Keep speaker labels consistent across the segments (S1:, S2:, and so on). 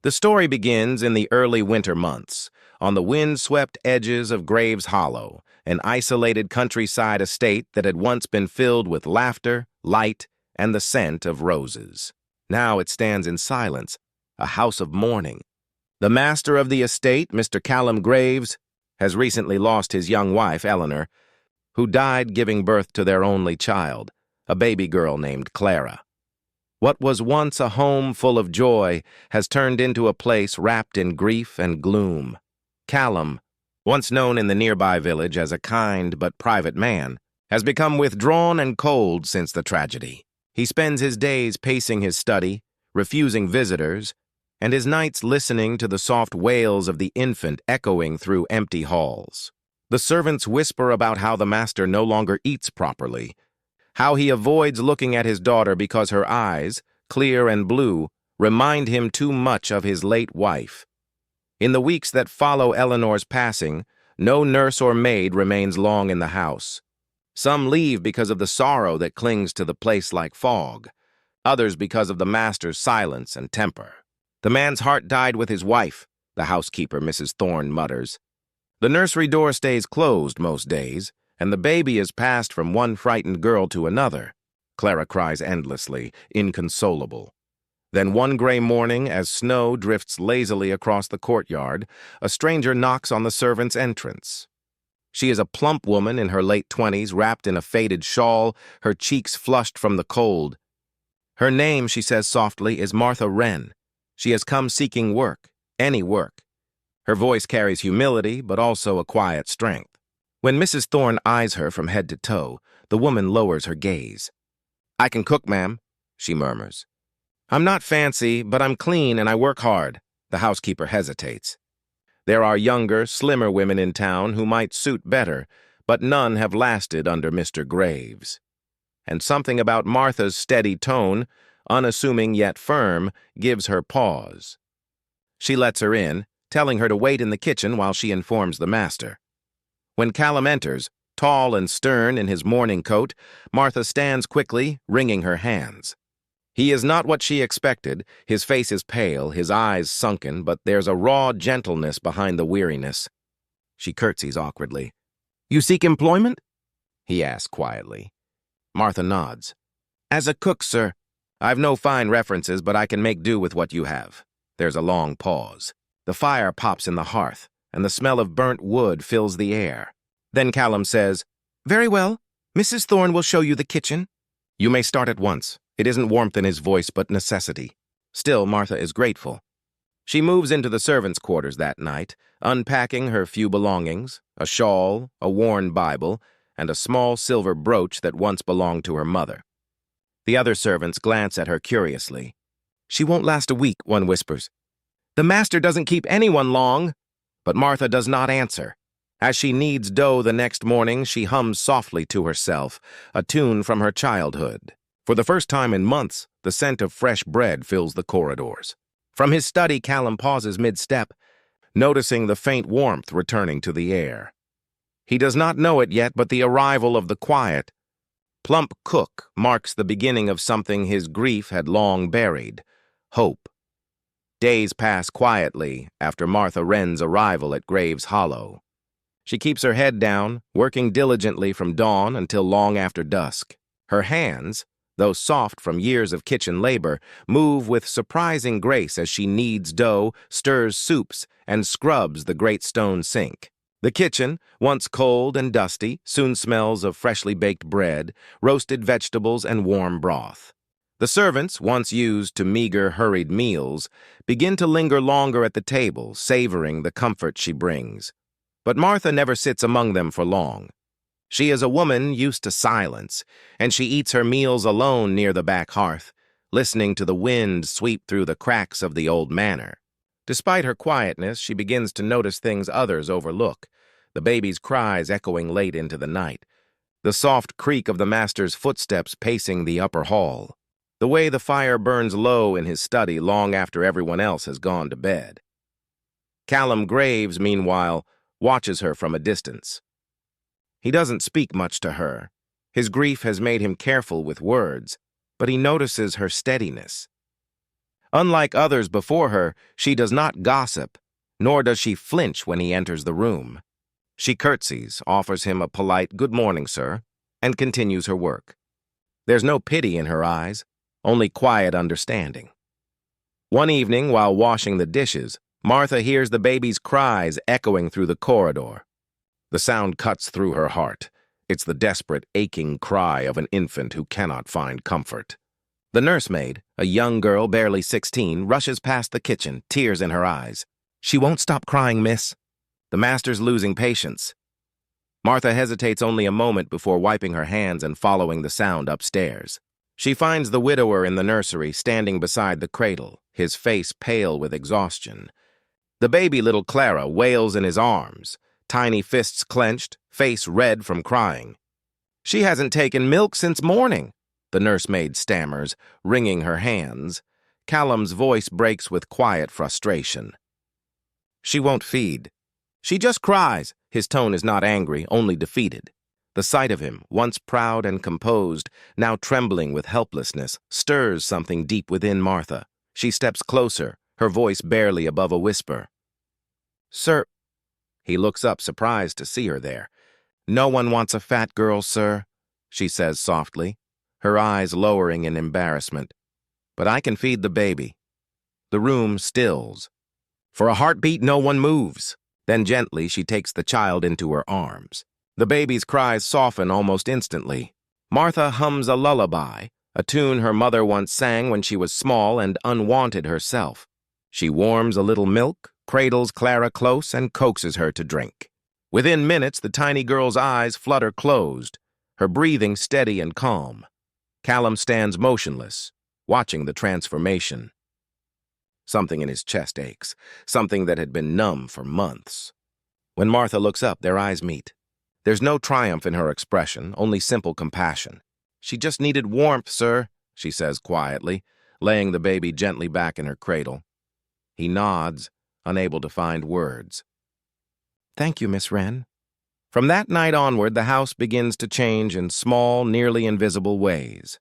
S1: The story begins in the early winter months, on the wind-swept edges of Graves Hollow, an isolated countryside estate that had once been filled with laughter, light, and the scent of roses. Now it stands in silence, a house of mourning. The master of the estate, Mr. Callum Graves, has recently lost his young wife, Eleanor, who died giving birth to their only child, a baby girl named Clara. What was once a home full of joy has turned into a place wrapped in grief and gloom. Callum, once known in the nearby village as a kind but private man, has become withdrawn and cold since the tragedy. He spends his days pacing his study, refusing visitors, and his nights listening to the soft wails of the infant echoing through empty halls. The servants whisper about how the master no longer eats properly, how he avoids looking at his daughter because her eyes, clear and blue, remind him too much of his late wife. In the weeks that follow Eleanor's passing, no nurse or maid remains long in the house. Some leave because of the sorrow that clings to the place like fog, others because of the master's silence and temper. The man's heart died with his wife, the housekeeper, Mrs. Thorne, mutters. The nursery door stays closed most days, and the baby is passed from one frightened girl to another. Clara cries endlessly, inconsolable. Then one gray morning, as snow drifts lazily across the courtyard, a stranger knocks on the servant's entrance. She is a plump woman in her late 20s, wrapped in a faded shawl, her cheeks flushed from the cold. Her name, she says softly, is Martha Wren. She has come seeking work, any work. Her voice carries humility, but also a quiet strength. When Mrs. Thorne eyes her from head to toe, the woman lowers her gaze. "I can cook, ma'am," she murmurs. "I'm not fancy, but I'm clean and I work hard." The housekeeper hesitates. There are younger, slimmer women in town who might suit better, but none have lasted under Mr. Graves. And something about Martha's steady tone, unassuming yet firm, gives her pause. She lets her in, telling her to wait in the kitchen while she informs the master. When Callum enters, tall and stern in his morning coat, Martha stands quickly, wringing her hands. He is not what she expected. His face is pale, his eyes sunken, but there's a raw gentleness behind the weariness. She curtsies awkwardly. "You seek employment?" he asks quietly. Martha nods. "As a cook, sir. I've no fine references, but I can make do with what you have." There's a long pause. The fire pops in the hearth, and the smell of burnt wood fills the air. Then Callum says, "Very well. Mrs. Thorne will show you the kitchen." "You may start at once." It isn't warmth in his voice, but necessity. Still, Martha is grateful. She moves into the servants' quarters that night, unpacking her few belongings, a shawl, a worn Bible, and a small silver brooch that once belonged to her mother. The other servants glance at her curiously. "She won't last a week," one whispers. "The master doesn't keep anyone long." But Martha does not answer. As she kneads dough the next morning, she hums softly to herself, a tune from her childhood. For the first time in months, the scent of fresh bread fills the corridors. From his study, Callum pauses mid-step, noticing the faint warmth returning to the air. He does not know it yet, but the arrival of the quiet, plump cook marks the beginning of something his grief had long buried: hope. Days pass quietly after Martha Wren's arrival at Graves Hollow. She keeps her head down, working diligently from dawn until long after dusk. Her hands, though soft from years of kitchen labor, move with surprising grace as she kneads dough, stirs soups, and scrubs the great stone sink. The kitchen, once cold and dusty, soon smells of freshly baked bread, roasted vegetables, and warm broth. The servants, once used to meager, hurried meals, begin to linger longer at the table, savoring the comfort she brings. But Martha never sits among them for long. She is a woman used to silence, and she eats her meals alone near the back hearth, listening to the wind sweep through the cracks of the old manor. Despite her quietness, she begins to notice things others overlook: the baby's cries echoing late into the night, the soft creak of the master's footsteps pacing the upper hall, the way the fire burns low in his study long after everyone else has gone to bed. Callum Graves, meanwhile, watches her from a distance. He doesn't speak much to her. His grief has made him careful with words, but he notices her steadiness. Unlike others before her, she does not gossip, nor does she flinch when he enters the room. She curtsies, offers him a polite "Good morning, sir," and continues her work. There's no pity in her eyes, only quiet understanding. One evening, while washing the dishes, Martha hears the baby's cries echoing through the corridor. The sound cuts through her heart. It's the desperate, aching cry of an infant who cannot find comfort. The nursemaid, a young girl barely 16, rushes past the kitchen, tears in her eyes. "She won't stop crying, miss." The master's losing patience. Martha hesitates only a moment before wiping her hands and following the sound upstairs. She finds the widower in the nursery standing beside the cradle, his face pale with exhaustion. The baby little Clara wails in his arms, tiny fists clenched, face red from crying. "She hasn't taken milk since morning," the nursemaid stammers, wringing her hands. Callum's voice breaks with quiet frustration. "She won't feed. She just cries." His tone is not angry, only defeated. The sight of him, once proud and composed, now trembling with helplessness, stirs something deep within Martha. She steps closer, her voice barely above a whisper. "Sir," he looks up, surprised to see her there. "No one wants a fat girl, sir," she says softly, her eyes lowering in embarrassment. "But I can feed the baby." The room stills. For a heartbeat, no one moves. Then gently, she takes the child into her arms. The baby's cries soften almost instantly. Martha hums a lullaby, a tune her mother once sang when she was small and unwanted herself. She warms a little milk, cradles Clara close, and coaxes her to drink. Within minutes, the tiny girl's eyes flutter closed, her breathing steady and calm. Callum stands motionless, watching the transformation. Something in his chest aches, something that had been numb for months. When Martha looks up, their eyes meet. There's no triumph in her expression, only simple compassion. "She just needed warmth, sir," she says quietly, laying the baby gently back in her cradle. He nods, unable to find words. "Thank you, Miss Wren." From that night onward, the house begins to change in small, nearly invisible ways.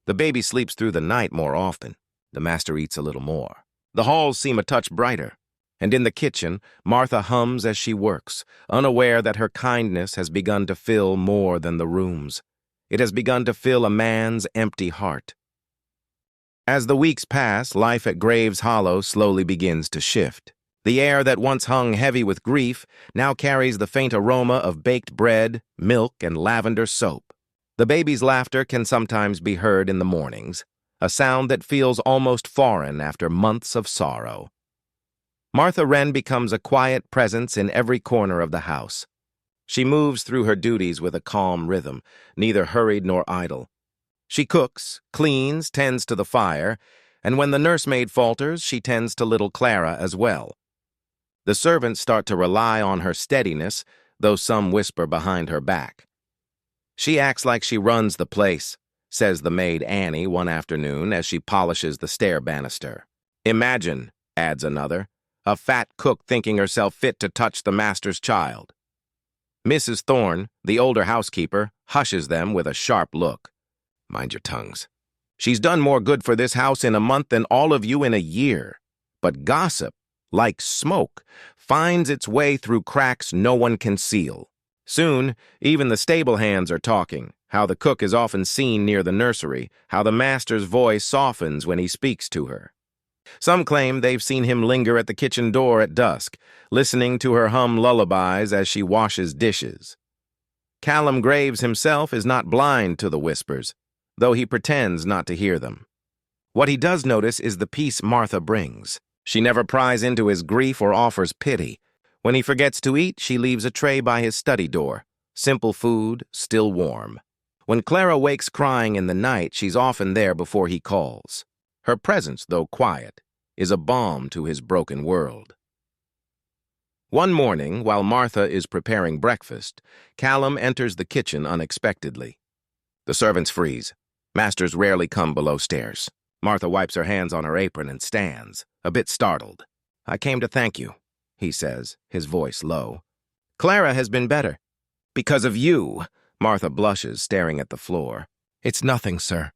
S1: The baby sleeps through the night more often. The master eats a little more. The halls seem a touch brighter, and in the kitchen, Martha hums as she works, unaware that her kindness has begun to fill more than the rooms. It has begun to fill a man's empty heart. As the weeks pass, life at Graves Hollow slowly begins to shift. The air that once hung heavy with grief now carries the faint aroma of baked bread, milk, and lavender soap. The baby's laughter can sometimes be heard in the mornings, a sound that feels almost foreign after months of sorrow. Martha Wren becomes a quiet presence in every corner of the house. She moves through her duties with a calm rhythm, neither hurried nor idle. She cooks, cleans, tends to the fire, and when the nursemaid falters, she tends to little Clara as well. The servants start to rely on her steadiness, though some whisper behind her back. "She acts like she runs the place," says the maid Annie one afternoon as she polishes the stair banister. "Imagine," adds another, "a fat cook thinking herself fit to touch the master's child." Mrs. Thorne, the older housekeeper, hushes them with a sharp look. "Mind your tongues. She's done more good for this house in a month than all of you in a year." But gossip, like smoke, finds its way through cracks no one can seal. Soon, even the stable hands are talking, how the cook is often seen near the nursery, how the master's voice softens when he speaks to her. Some claim they've seen him linger at the kitchen door at dusk, listening to her hum lullabies as she washes dishes. Callum Graves himself is not blind to the whispers, though he pretends not to hear them. What he does notice is the peace Martha brings. She never pries into his grief or offers pity. When he forgets to eat, she leaves a tray by his study door. Simple food, still warm. When Clara wakes crying in the night, she's often there before he calls. Her presence, though quiet, is a balm to his broken world. One morning, while Martha is preparing breakfast, Callum enters the kitchen unexpectedly. The servants freeze. Masters rarely come below stairs. Martha wipes her hands on her apron and stands, a bit startled. "I came to thank you," he says, his voice low. "Clara has been better." "Because of you," Martha blushes, staring at the floor. "It's nothing, sir.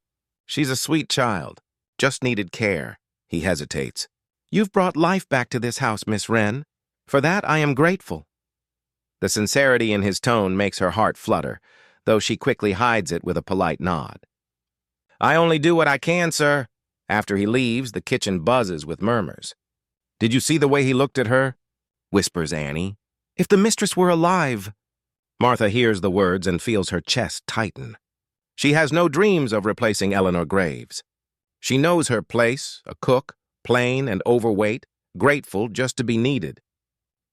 S1: She's a sweet child. Just needed care." He hesitates. "You've brought life back to this house, Miss Wren. For that I am grateful." The sincerity in his tone makes her heart flutter, though she quickly hides it with a polite nod. "I only do what I can, sir." After he leaves, the kitchen buzzes with murmurs. "Did you see the way he looked at her?" whispers Annie. "If the mistress were alive." Martha hears the words and feels her chest tighten. She has no dreams of replacing Eleanor Graves. She knows her place, a cook, plain and overweight, grateful just to be needed.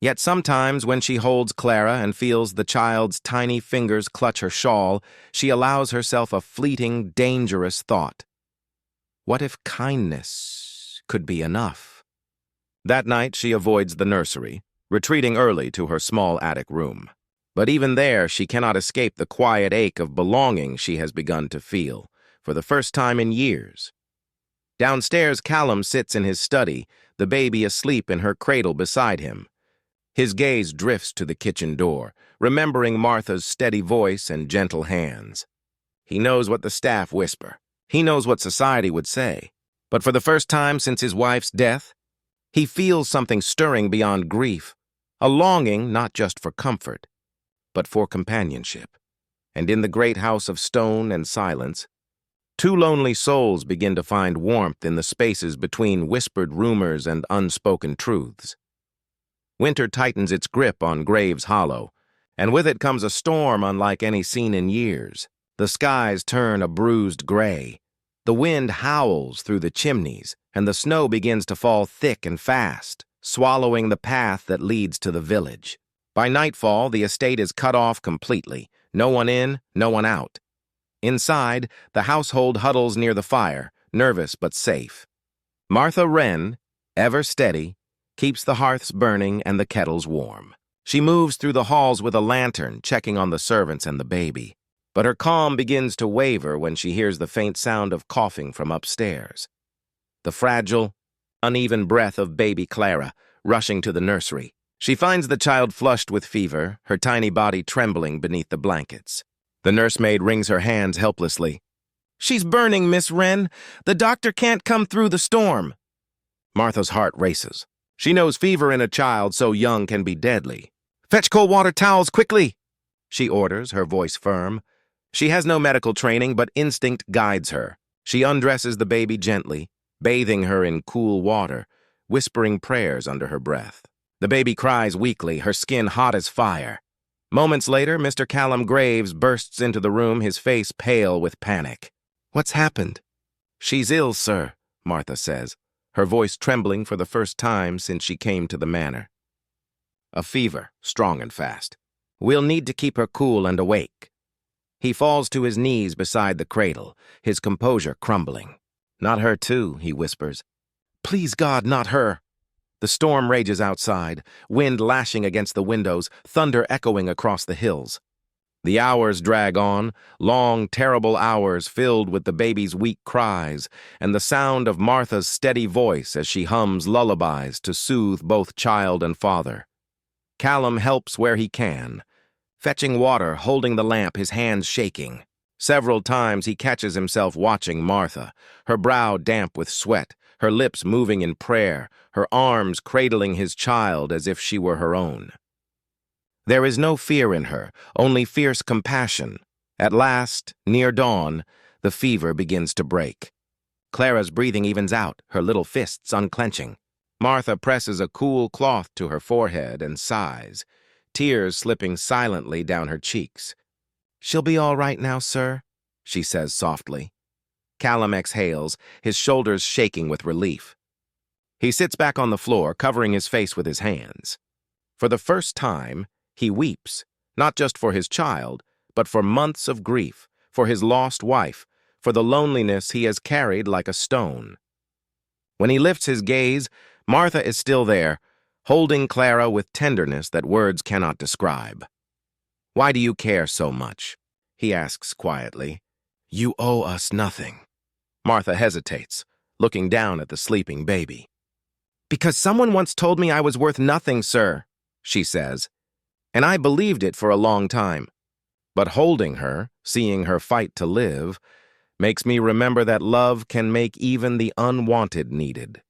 S1: Yet sometimes when she holds Clara and feels the child's tiny fingers clutch her shawl, she allows herself a fleeting, dangerous thought. What if kindness could be enough? That night she avoids the nursery, retreating early to her small attic room. But even there she cannot escape the quiet ache of belonging she has begun to feel, for the first time in years. Downstairs, Callum sits in his study, the baby asleep in her cradle beside him. His gaze drifts to the kitchen door, remembering Martha's steady voice and gentle hands. He knows what the staff whisper. He knows what society would say. But for the first time since his wife's death, he feels something stirring beyond grief, a longing not just for comfort, but for companionship. And in the great house of stone and silence, two lonely souls begin to find warmth in the spaces between whispered rumors and unspoken truths. Winter tightens its grip on Graves Hollow, and with it comes a storm unlike any seen in years. The skies turn a bruised gray. The wind howls through the chimneys, and the snow begins to fall thick and fast, swallowing the path that leads to the village. By nightfall, the estate is cut off completely. No one in, no one out. Inside, the household huddles near the fire, nervous but safe. Martha Wren, ever steady, keeps the hearths burning and the kettles warm. She moves through the halls with a lantern, checking on the servants and the baby. But her calm begins to waver when she hears the faint sound of coughing from upstairs. The fragile, uneven breath of baby Clara, rushing to the nursery. She finds the child flushed with fever, her tiny body trembling beneath the blankets. The nursemaid wrings her hands helplessly. "She's burning, Miss Wren. The doctor can't come through the storm." Martha's heart races. She knows fever in a child so young can be deadly. "Fetch cold water towels, quickly," she orders, her voice firm. She has no medical training, but instinct guides her. She undresses the baby gently, bathing her in cool water, whispering prayers under her breath. The baby cries weakly, her skin hot as fire. Moments later, Mr. Callum Graves bursts into the room, his face pale with panic. "What's happened?" "She's ill, sir," Martha says, her voice trembling for the first time since she came to the manor. "A fever, strong and fast. We'll need to keep her cool and awake." He falls to his knees beside the cradle, his composure crumbling. "Not her, too," he whispers. "Please God, not her." The storm rages outside, wind lashing against the windows, thunder echoing across the hills. The hours drag on, long, terrible hours filled with the baby's weak cries and the sound of Martha's steady voice as she hums lullabies to soothe both child and father. Callum helps where he can, fetching water, holding the lamp, his hands shaking. Several times he catches himself watching Martha, her brow damp with sweat, her lips moving in prayer, her arms cradling his child as if she were her own. There is no fear in her, only fierce compassion. At last, near dawn, the fever begins to break. Clara's breathing evens out, her little fists unclenching. Martha presses a cool cloth to her forehead and sighs, tears slipping silently down her cheeks. "She'll be all right now, sir," she says softly. Callum exhales, his shoulders shaking with relief. He sits back on the floor, covering his face with his hands. For the first time, he weeps, not just for his child, but for months of grief, for his lost wife, for the loneliness he has carried like a stone. When he lifts his gaze, Martha is still there, holding Clara with tenderness that words cannot describe. "Why do you care so much?" he asks quietly. "You owe us nothing." Martha hesitates, looking down at the sleeping baby. "Because someone once told me I was worth nothing, sir," she says, "and I believed it for a long time." But holding her, seeing her fight to live, Makes me remember that love can make even the unwanted needed.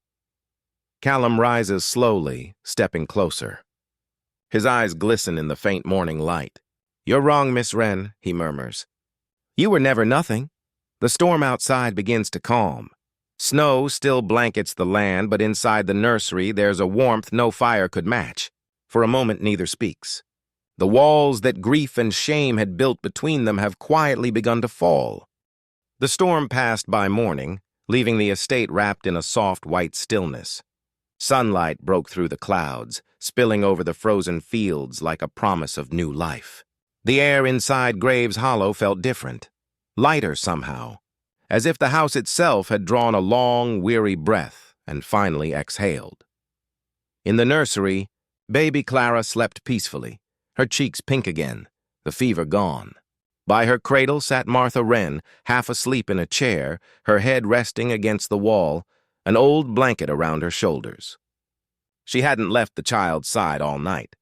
S1: Callum rises slowly, stepping closer. His eyes glisten in the faint morning light. "You're wrong, Miss Wren," he murmurs. "You were never nothing." The storm outside begins to calm. Snow still blankets the land, but inside the nursery there's a warmth no fire could match. For a moment neither speaks. The walls that grief and shame had built between them have quietly begun to fall. The storm passed by morning, leaving the estate wrapped in a soft white stillness. Sunlight broke through the clouds, spilling over the frozen fields like a promise of new life. The air inside Graves Hollow felt different, lighter somehow, as if the house itself had drawn a long, weary breath and finally exhaled. In the nursery, baby Clara slept peacefully, her cheeks pink again, the fever gone. By her cradle sat Martha Wren, half asleep in a chair, her head resting against the wall, an old blanket around her shoulders. She hadn't left the child's side all night.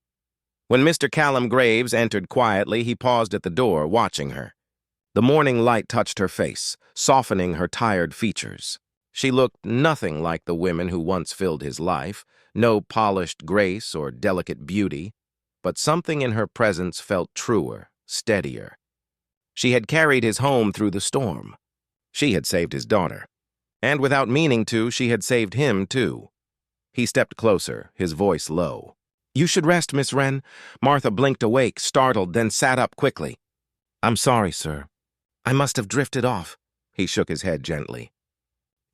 S1: When Mr. Callum Graves entered quietly, he paused at the door, watching her. The morning light touched her face, softening her tired features. She looked nothing like the women who once filled his life, no polished grace or delicate beauty, but something in her presence felt truer, steadier. She had carried his home through the storm. She had saved his daughter. And without meaning to, she had saved him, too. He stepped closer, his voice low. "You should rest, Miss Wren." Martha blinked awake, startled, then sat up quickly. "I'm sorry, sir. I must have drifted off." He shook his head gently.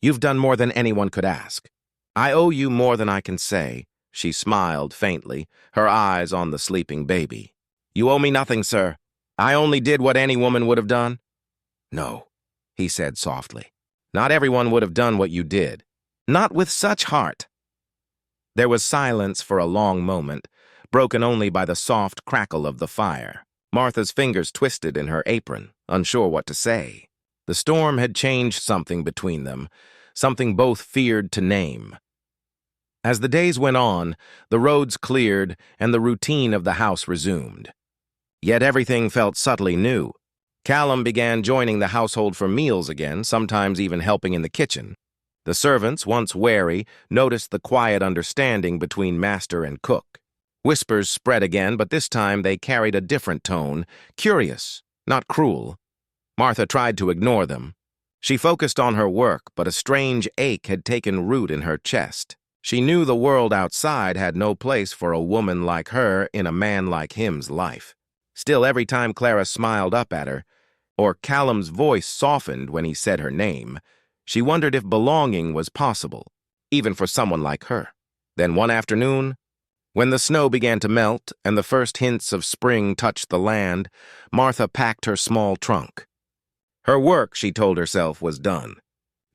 S1: "You've done more than anyone could ask. I owe you more than I can say." She smiled faintly, her eyes on the sleeping baby. "You owe me nothing, sir. I only did what any woman would have done." "No," he said softly. "Not everyone would have done what you did. Not with such heart." There was silence for a long moment, broken only by the soft crackle of the fire. Martha's fingers twisted in her apron, unsure what to say. The storm had changed something between them, something both feared to name. As the days went on, the roads cleared and the routine of the house resumed. Yet everything felt subtly new. Callum began joining the household for meals again, sometimes even helping in the kitchen. The servants, once wary, noticed the quiet understanding between master and cook. Whispers spread again, but this time they carried a different tone, curious, not cruel. Martha tried to ignore them. She focused on her work, but a strange ache had taken root in her chest. She knew the world outside had no place for a woman like her in a man like him's life. Still, every time Clara smiled up at her, or Callum's voice softened when he said her name, she wondered if belonging was possible, even for someone like her. Then one afternoon, when the snow began to melt and the first hints of spring touched the land, Martha packed her small trunk. Her work, she told herself, was done.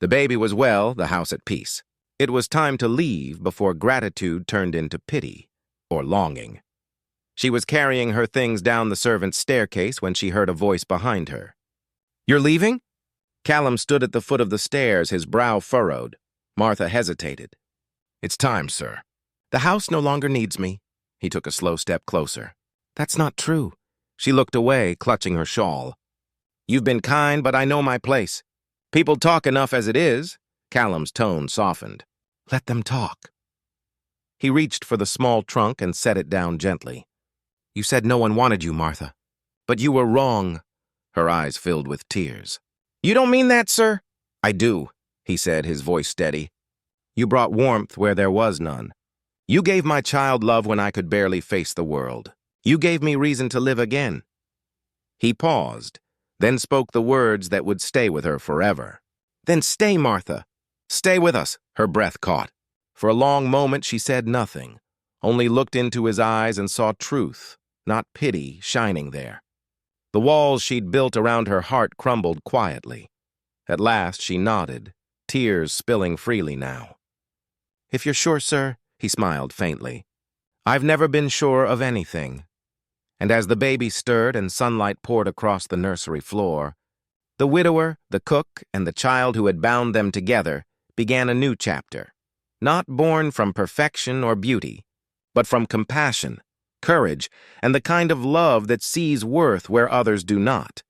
S1: The baby was well, the house at peace. It was time to leave before gratitude turned into pity or longing. She was carrying her things down the servants' staircase when she heard a voice behind her. "You're leaving?" Callum stood at the foot of the stairs, his brow furrowed. Martha hesitated. "It's time, sir." "The house no longer needs me." He took a slow step closer. "That's not true." She looked away, clutching her shawl. "You've been kind, but I know my place. People talk enough as it is." Callum's tone softened. "Let them talk." He reached for the small trunk and set it down gently. "You said no one wanted you, Martha. But you were wrong." Her eyes filled with tears. "You don't mean that, sir?" "I do," he said, his voice steady. "You brought warmth where there was none. You gave my child love when I could barely face the world. You gave me reason to live again." He paused, then spoke the words that would stay with her forever. "Then stay, Martha. Stay with us," her breath caught. For a long moment she said nothing, only looked into his eyes and saw truth, not pity, shining there. The walls she'd built around her heart crumbled quietly. At last she nodded, tears spilling freely now. "If you're sure, sir," he smiled faintly. "I've never been sure of anything." And as the baby stirred and sunlight poured across the nursery floor, the widower, the cook, and the child who had bound them together began a new chapter, not born from perfection or beauty, but from compassion, courage, and the kind of love that sees worth where others do not.